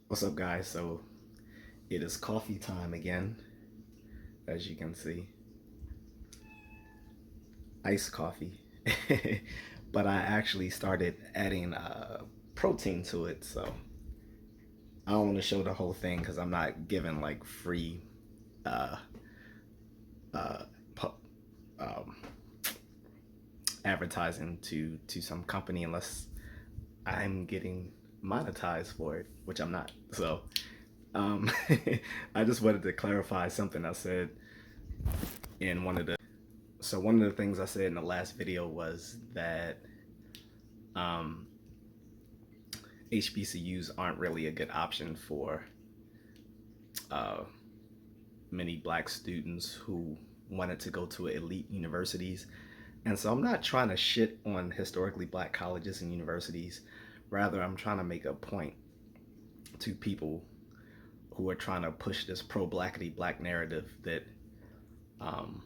What's up, guys? So it is coffee time again, as you can see. Iced coffee. But I actually started adding protein to it, so I don't want to show the whole thing because I'm not giving like free uh, uh, pu- um, advertising to some company unless I'm getting monetized for it, which I'm not. So um, I just wanted to clarify something I said in one of the things I said in the last video was that um, HBCUs aren't really a good option for uh, many black students who wanted to go to elite universities. And so I'm not trying to shit on historically black colleges and universities. Rather, I'm trying to make a point to people who are trying to push this pro-blackity black narrative that um,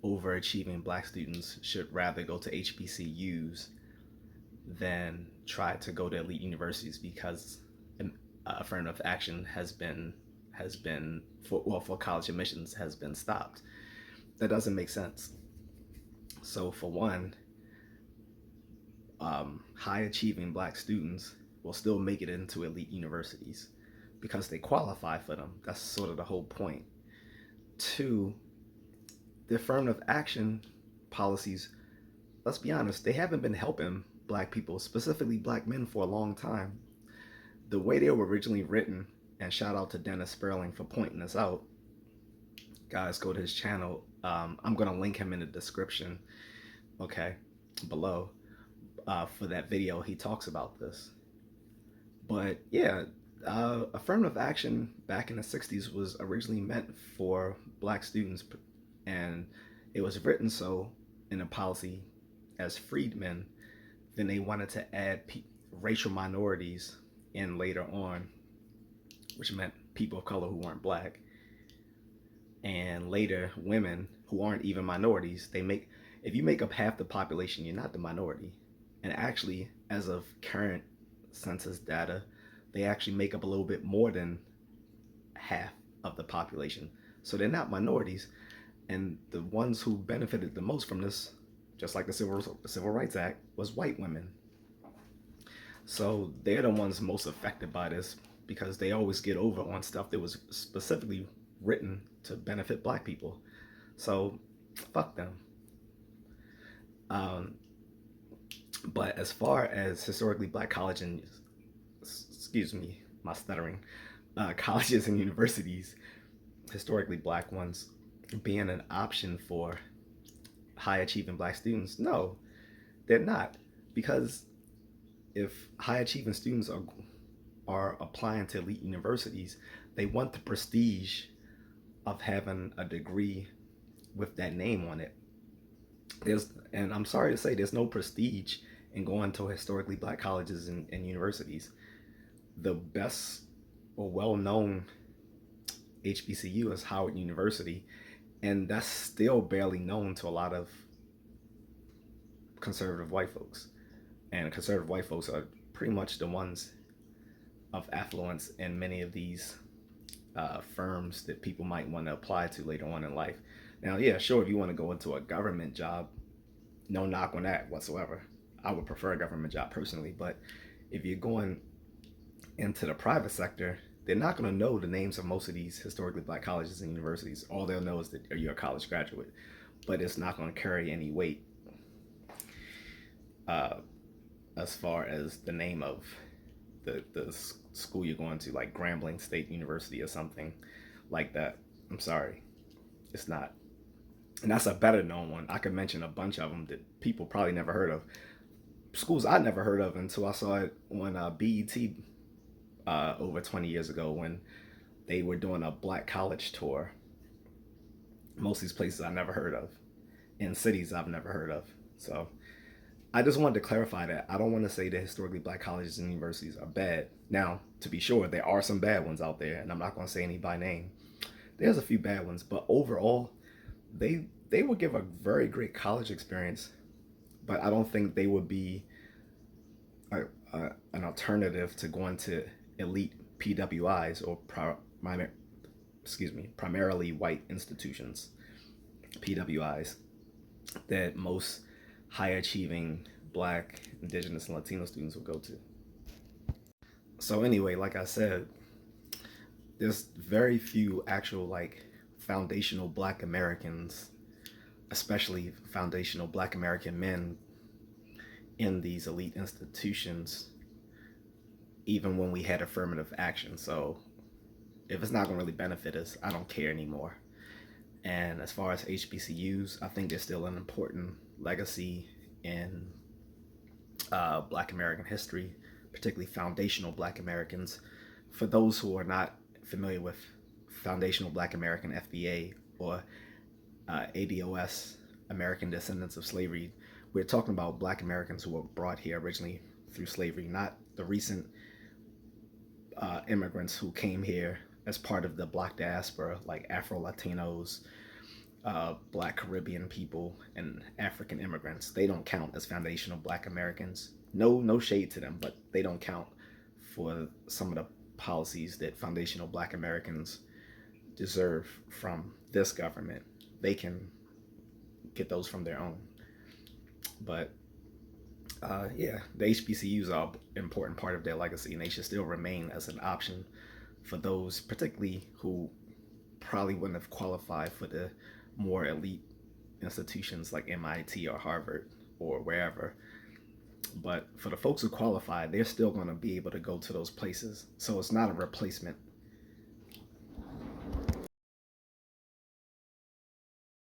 overachieving black students should rather go to HBCUs than try to go to elite universities because affirmative action has been for college admissions has been stopped. That doesn't make sense. So for one, high achieving black students will still make it into elite universities because they qualify for them. That's sort of the whole point. Two, the affirmative action policies, let's be honest, they haven't been helping black people, specifically black men, for a long time. The way they were originally written, and shout out to Dennis Sperling for pointing this out. Guys, go to his channel. I'm going to link him in the description, okay, below. For that video, he talks about this. But yeah, affirmative action back in the 60s was originally meant for black students, and it was written so in a policy as freedmen. Then they wanted to add racial minorities in later on, which meant people of color who weren't black, and later women who aren't even minorities. If you make up half the population, you're not the minority. And actually, as of current census data, they actually make up a little bit more than half of the population. So they're not minorities. And the ones who benefited the most from this, just like the Civil Rights Act, was white women. So they're the ones most affected by this because they always get over on stuff that was specifically written to benefit black people. So fuck them. But as far as historically black college and, excuse me, my stuttering, colleges and universities, historically black ones, being an option for high achieving black students, no, they're not. Because if high achieving students are applying to elite universities, they want the prestige of having a degree with that name on it. And I'm sorry to say, there's no prestige in going to historically black colleges and universities. The best or well-known HBCU is Howard University, and that's still barely known to a lot of conservative white folks. And conservative white folks are pretty much the ones of affluence in many of these firms that people might want to apply to later on in life. Now, yeah, sure, if you want to go into a government job, no knock on that whatsoever. I would prefer a government job personally, but if you're going into the private sector, they're not going to know the names of most of these historically black colleges and universities. All they'll know is that you're a college graduate, but it's not going to carry any weight as far as the name of the school you're going to, like Grambling State University or something like that. I'm sorry, it's not. And that's a better known one. I could mention a bunch of them that people probably never heard of. Schools I never heard of until I saw it on BET over 20 years ago when they were doing a black college tour. Most of these places I never heard of, in cities I've never heard of. So I just wanted to clarify that. I don't want to say that historically black colleges and universities are bad. Now, to be sure, there are some bad ones out there, and I'm not going to say any by name. There's a few bad ones, but overall, they would give a very great college experience, but I don't think they would be an alternative to going to elite PWIs, or primarily white institutions, PWIs, that most high achieving Black, Indigenous, and Latino students will go to. So anyway, like I said, there's very few actual like foundational Black Americans, especially foundational Black American men, in these elite institutions, even when we had affirmative action. So if it's not going to really benefit us, I don't care anymore. And as far as HBCUs, I think they're still an important legacy in Black American history, particularly foundational Black Americans. For those who are not familiar with foundational Black American, FBA, or ADOS, American Descendants of Slavery, we're talking about Black Americans who were brought here originally through slavery, not the recent immigrants who came here as part of the Black diaspora, like Afro-Latinos, Black Caribbean people, and African immigrants. They don't count as foundational Black Americans. No shade to them, but they don't count for some of the policies that foundational Black Americans deserve from this government. They can get those from their own. But yeah, the HBCUs are an important part of their legacy, and they should still remain as an option for those particularly who probably wouldn't have qualified for the more elite institutions like MIT or Harvard or wherever. But for the folks who qualify, they're still going to be able to go to those places. So it's not a replacement